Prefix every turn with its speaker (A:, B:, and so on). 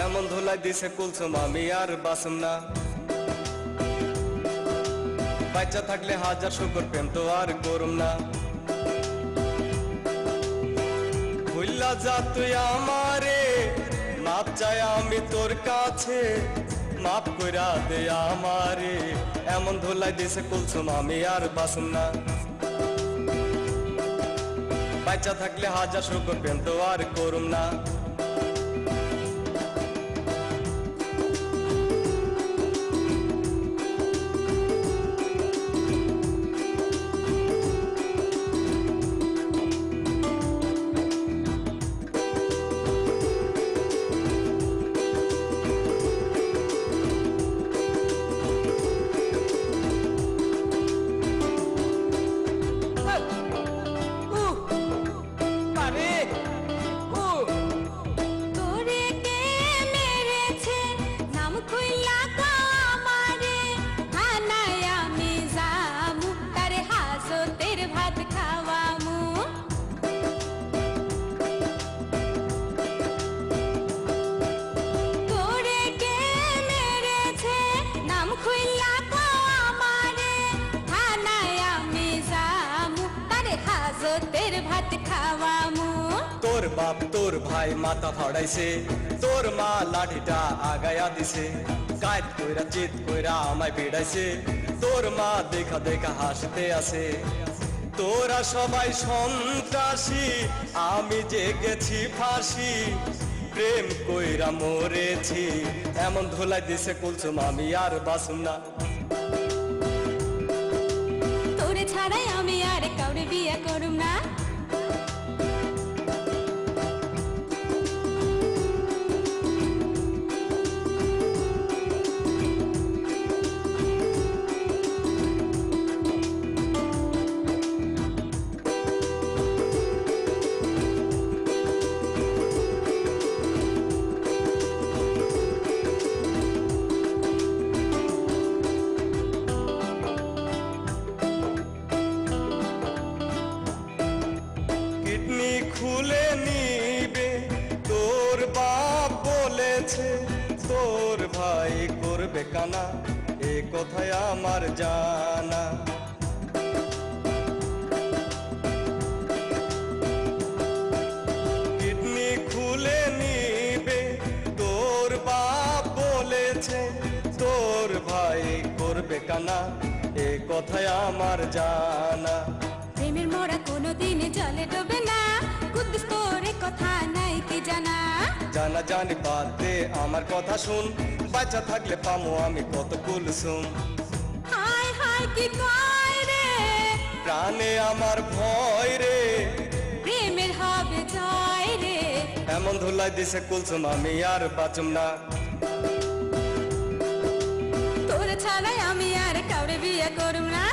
A: এমন ধুলাই দিছে কুলসুম আমি আর বাসুম না, বাচ্চা থাকলে হাজার শুকর প্রেম তো আর করুম না। ভুল্লা যা তুই আমারে, মাপ চাই আমি তোর কাছে, মাপ কইরা দে আমারে। এমন ধুলাই দিছে কুলসুম আমি আর বাসুম না, বাচ্চা থাকলে হাজার শুকর প্রেম তো আর করুম না।
B: ভাত খাওয়ামু।
A: তোর বাপ তোর ভাই মাথা ফাড়াইছে, তোর মা লাঠিটা আগায়া দিছে, কায়দ কইরা চিত কইরা আমায় বেড়াইছে, তোর মা দেখা দেখা হাসতে আছে। তোরা সবাই সন্ত্রাসী, আমি যে গেছি ফাঁসি, প্রেম কইরা মরেছি। এমন ধুলাই দিছে কুলসুম আমি আর বাসুম না,
B: তোরে ছাড়াই আমি আর কাউরে বিয়ে করুম না।
A: খুলে নিবে তোর বাপ বলেছে, তোর ভাই করবে কানা, এ কথায় আমার জানা। কিডনি খুলে নিবে তোর বাপ বলেছে, তোর ভাই করবে কানা, এ কথায় আমার জানা।
B: প্রেমের মোড়া কোনোদিন জলে ডোবে না, কুদ্দুস তোর কথা নাই কি জানা।
A: জানা জানি বাদ দে আমার কথা শুন, বাচ্চা থাকলে পামো আমি কত কুলসুম।
B: হায় হায় কি কয় রে,
A: প্রাণে আমার ভয় রে,
B: প্রেমের হবে জয় রে।
A: এমন ধুলাই দিছে কুলসুম আমি আর বাঁচুম না,
B: তোর ছাড়াই আমি আর কাউরে বিয়ে করুম না।